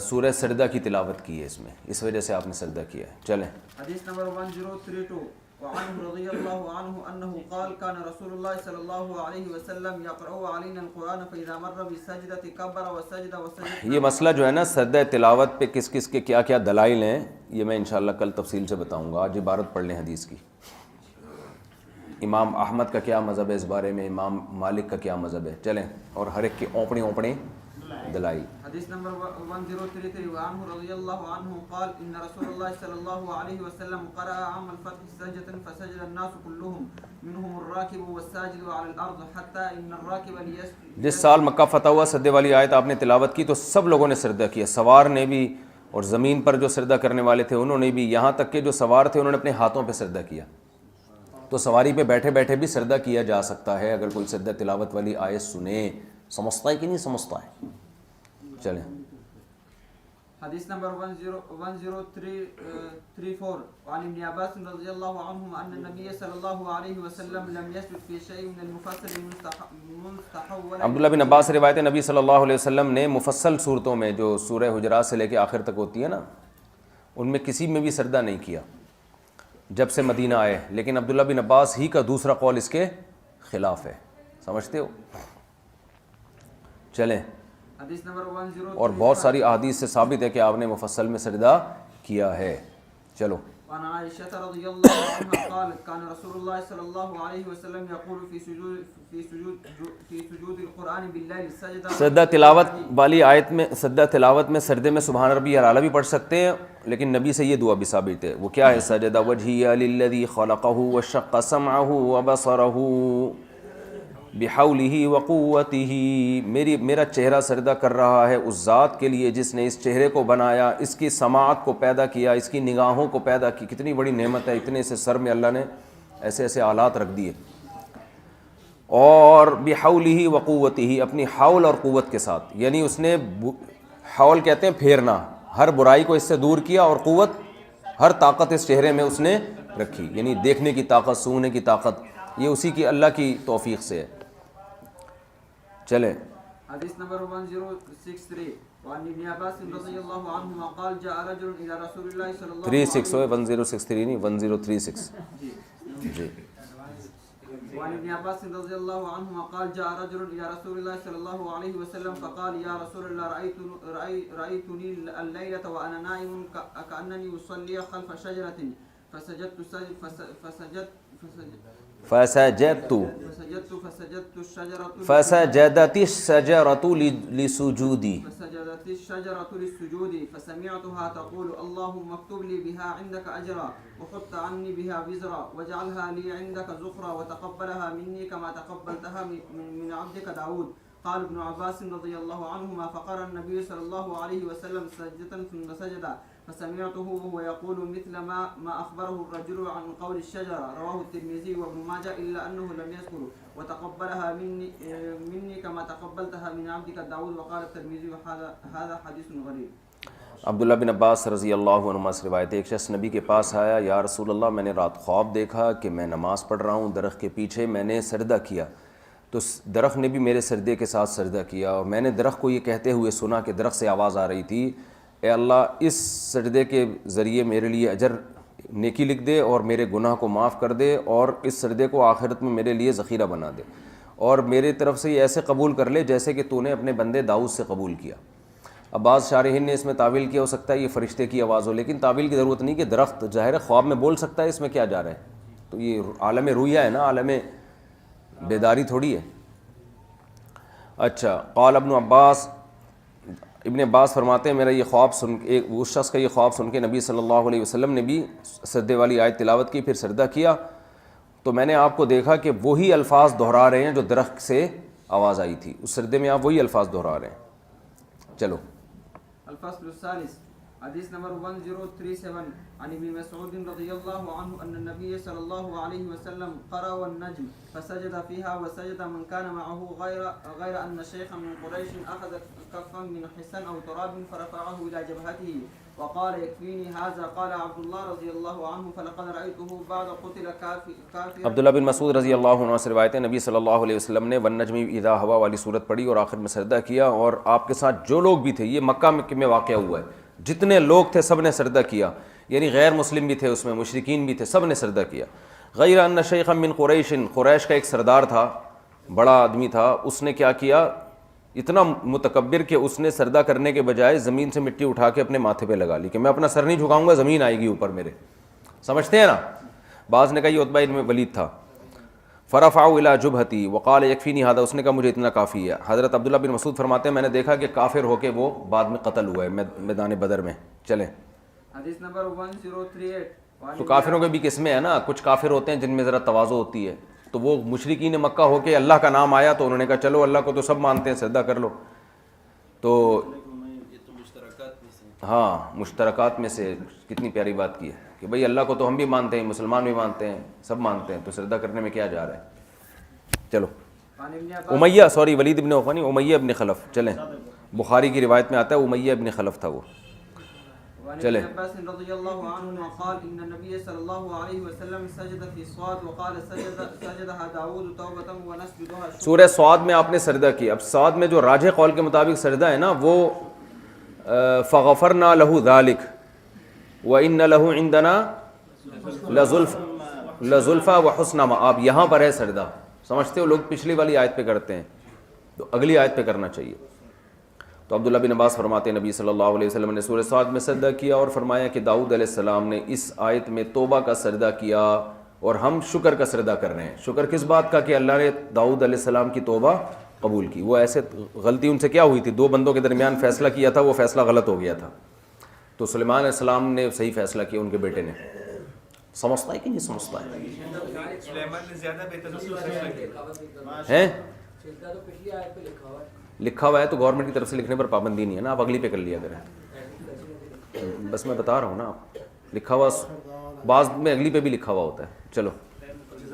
سورہ سجدہ کی تلاوت کی ہے اس میں، اس وجہ سے آپ نے سجدہ کیا ہے. چلیں حدیث نمبر 1032 وعنه رضي الله عنه أنه قال كان رسول الله صلى الله عليه وسلم يقرأ علينا القرآن فإذا مر بالسجدة كبر وسجد. یہ مسئلہ جو ہے نا سجدہ تلاوت پہ کس کس کے کیا کیا دلائل ہیں یہ میں انشاءاللہ کل تفصیل سے بتاؤں گا. آج عبارت پڑھ لیں حدیث کی. امام احمد کا کیا مذہب ہے اس بارے میں، امام مالک کا کیا مذہب ہے. چلیں اور ہر ایک کے اوپڑے دلائل. حدیث نمبر 1033 وعنه رضي الله عنه قال ان رسول الله صلی اللہ علیہ وسلم قرأ عام الفتح سجدة فسجد الناس كلهم منهم الراكب والساجد على الارض حتى ان الراكب ليسجد. جس سال مکہ فتح ہوا سجدے والی آیت آپ نے تلاوت کی تو سب لوگوں نے سجدہ کیا، سوار نے بھی اور زمین پر جو سجدہ کرنے والے تھے انہوں نے بھی، یہاں تک کہ جو سوار تھے انہوں نے اپنے ہاتھوں پہ سجدہ کیا. تو سواری پہ بیٹھے بیٹھے بھی سجدہ کیا جا سکتا ہے اگر کوئی سجدہ تلاوت والی آیت سنے. سمجھتا ہے کہ نہیں سمجھتا ہے؟ چلیں. حديث نمبر 10334 وعن ابن عباس رضي الله عنهما أن النبي صلى الله عليه وسلم لم يسجد في شيء من المفصل مستحولا. عبداللہ بن عباس سے روایت ہے نبی صلی اللہ علیہ وسلم نے مفصل صورتوں میں جو سورہ حجرات سے لے کے آخر تک ہوتی ہے نا ان میں کسی میں بھی سجدہ نہیں کیا جب سے مدینہ آئے. لیکن عبداللہ بن عباس ہی کا دوسرا قول اس کے خلاف ہے. سمجھتے ہو؟ چلیں. حدیث نمبر 103 اور بہت ساری احادیث سے ثابت ہے کہ آپ نے مفصل میں سجدہ کیا ہے. چلو. وعن عائشة رضي الله عنها قالت كان رسول الله صلى الله عليه وسلم يقول في سجود القرآن بالليل سجدہ تلاوت والی آیت میں سجدہ تلاوت میں سجدے میں سبحان ربی الاعلی بھی پڑھ سکتے ہیں لیکن نبی سے یہ دعا بھی ثابت ہے. وہ کیا ہے؟ سجدہ وجهي للذي خلقه وشق سمعه وبصره بحولہ وقوتہ. میرا چہرہ سجدہ کر رہا ہے اس ذات کے لیے جس نے اس چہرے کو بنایا، اس کی سماعت کو پیدا کیا، اس کی نگاہوں کو پیدا کی. کتنی بڑی نعمت ہے، اتنے سے سر میں اللہ نے ایسے ایسے آلات رکھ دیے. اور بحولہ وقوتہ، اپنی حول اور قوت کے ساتھ، یعنی اس نے حول کہتے ہیں پھیرنا، ہر برائی کو اس سے دور کیا، اور قوت ہر طاقت اس چہرے میں اس نے رکھی، یعنی دیکھنے کی طاقت، سونگنے کی طاقت، یہ اسی کی اللہ کی توفیق سے ہے. چلیں. حدیث نمبر 1063 وعن ابن عباس رضی اللہ عنہما قال جاء رجل الى رسول اللہ صلی اللہ علیہ 36 ہوئے 1063 نہیں 1036. جی. وعن ابن عباس رضی اللہ عنہما قال جاء رجل الى رسول اللہ صلی اللہ علیہ وسلم فقال یا رسول اللہ رأيتني الليلة وانا نائم كأنني اصلي خلف شجرة فسجدت فسجدت الشجرة لسجودي فسمعتها تقول اللهم اكتب لي بها عندك أجرا وحط عني بها وزرا واجعلها لي عندك زخرا وتقبلها مني كما تقبلتها من عبدك داود. قال ابن عباس رضي الله عنهما فقرأ النبي صلى الله عليه وسلم سجدة ثم سجد فسمعته وهو يقول مثل ما أخبره الرجل عن قول الشجرة. رواه الترمذي وابن ماجه إلا أنه لم يذكر وتقبلها مني كما تقبلتها من عبدك داود. وقال الترمذي هذا حديث غريب. عبداللہ بن عباس رضی اللہ عنہما سے روایت ہے ایک شخص نبی کے پاس آیا، یا رسول اللہ میں نے رات خواب دیکھا کہ میں نماز پڑھ رہا ہوں، درخت کے پیچھے میں نے سجدہ کیا تو درخت نے بھی میرے سجدے کے ساتھ سجدہ کیا، اور میں نے درخت کو یہ کہتے ہوئے سنا کہ درخت سے آواز آ رہی تھی اے اللہ اس سجدے کے ذریعے میرے لیے اجر نیکی لکھ دے اور میرے گناہ کو معاف کر دے، اور اس سجدے کو آخرت میں میرے لیے ذخیرہ بنا دے، اور میرے طرف سے یہ ایسے قبول کر لے جیسے کہ تو نے اپنے بندے داؤد سے قبول کیا. اب بعض شارحین نے اس میں تعویل کیا ہو سکتا ہے یہ فرشتے کی آواز ہو، لیکن تعویل کی ضرورت نہیں کہ درخت ظاہر خواب میں بول سکتا ہے، اس میں کیا جا رہا ہے؟ تو یہ عالم رویہ ہے نا، عالم بیداری تھوڑی ہے. اچھا. قال ابن عباس فرماتے ہیں میرا یہ خواب سن کے اس شخص کا یہ خواب سن کے نبی صلی اللہ علیہ وسلم نے بھی سجدے والی آیت تلاوت کی، پھر سجدہ کیا تو میں نے آپ کو دیکھا کہ وہی الفاظ دہرا رہے ہیں جو درخت سے آواز آئی تھی، اس سجدے میں آپ وہی الفاظ دہرا رہے ہیں. چلو. الفصل الثالث حديث نمبر 1037 عن ابن مسعود رضي الله عنه أن النبي صلى الله عليه وسلم قرأ والنجم فسجد فيها وسجد من كان معه غير أن شيخا من قريش أخذ كفا من حسن أو تراب فرفعه إلى جبهته وقال يكفيني هذا. قال عبد الله رضي الله عنه فلقد رأيته بعد قتل كافر. عبداللہ بن مسعود رضی اللہ عنہ سے روایت ہے نبی صلی اللہ علیہ وسلم نے والنجم اذا ہوا والی صورت پڑھی اور آخر میں سجدہ کیا، اور آپ کے ساتھ جو لوگ بھی تھے، یہ مکہ میں واقع ہوا ہے، جتنے لوگ تھے سب نے سجدہ کیا، یعنی غیر مسلم بھی تھے اس میں، مشرکین بھی تھے، سب نے سجدہ کیا. غیر ان شیخا من قریش، قریش کا ایک سردار تھا، بڑا آدمی تھا، اس نے کیا کیا، اتنا متکبر کہ اس نے سجدہ کرنے کے بجائے زمین سے مٹی اٹھا کے اپنے ماتھے پہ لگا لی کہ میں اپنا سر نہیں جھکاؤں گا، زمین آئے گی اوپر میرے. سمجھتے ہیں نا؟ بعض نے کہا یہ عتبہ بن ولید تھا. فرفعوا الى جبهتي وقال يكفيني هذا، اس نے کہا مجھے اتنا کافی ہے. حضرت عبداللہ بن مسعود فرماتے ہیں میں نے دیکھا کہ کافر ہو کے وہ بعد میں قتل ہوا ہے میدان بدر میں. چلیں. حدیث نمبر 1038 تو کافروں کے بھی قسمیں ہیں نا، کچھ کافر ہوتے ہیں جن میں ذرا تواضع ہوتی ہے، تو وہ مشرکین مکہ ہو کے اللہ کا نام آیا تو انہوں نے کہا چلو اللہ کو تو سب مانتے ہیں، سجدہ کر لو. تو ہاں مشترکات میں سے کتنی پیاری بات کی ہے کہ بھئی اللہ کو تو ہم بھی مانتے ہیں، مسلمان بھی مانتے ہیں، سب مانتے ہیں، تو سجدہ کرنے میں کیا جا رہا ہے. چلو. ولید ابن عقبہ نہیں، امیہ ابن خلف. چلیں. بخاری کی روایت میں آتا ہے امیہ ابن خلف تھا وہ. وعن چلے. ابن عباس رضی اللہ عنہما قال ان النبي صلی اللہ علیہ وسلم سجد في الصاد وقال سجدها داود توبة ونسجدها شكرا. سورہ صاد میں آپ نے سجدہ کیا. اب صاد میں جو راجح قول کے مطابق سجدہ ہے نا وہ فغفرنا له ذلك وان له عندنا لزلفى وحسن مآب. یہاں پر ہے سجدہ. سمجھتے ہو لوگ پچھلی والی آیت پہ کرتے ہیں تو اگلی آیت پہ کرنا چاہیے. تو عبداللہ بن عباس فرماتے ہیں نبی صلی اللہ علیہ وسلم نے سورہ صاد میں سجدہ کیا اور فرمایا کہ داؤد علیہ السلام نے اس آیت میں توبہ کا سجدہ کیا اور ہم شکر کا سجدہ کر رہے ہیں. شکر کس بات کا؟ کہ اللہ نے داؤد علیہ السلام کی توبہ قبول کی. وہ ایسے غلطی ان سے کیا ہوئی تھی، دو بندوں کے درمیان فیصلہ کیا تھا، وہ فیصلہ غلط ہو گیا تھا، تو سلیمان علیہ السلام نے صحیح فیصلہ کیا ان کے بیٹے نے. سمجھتا ہے کہ نہیں سمجھتا ہے؟ سلیمان نے زیادہ بہتر فیصلہ ہیں لکھا ہوا ہے تو گورنمنٹ کی طرف سے لکھنے پر پابندی نہیں ہے نا، آپ اگلی پہ کر لیا کریں. بس میں بتا رہا ہوں نا، آپ لکھا ہوا بعض میں اگلی پہ بھی لکھا ہوا ہوتا ہے. چلو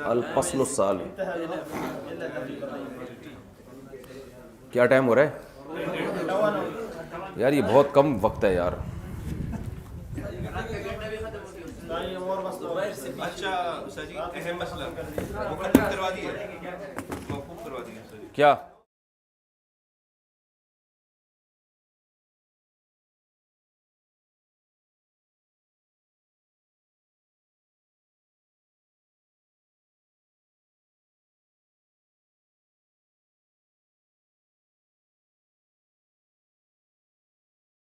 الفصل الثالث. کیا ٹائم ہو رہا ہے یار؟ یہ بہت کم وقت ہے یار. اچھا سر جی اہم مسئلہ موقوف کروا دیا. کیا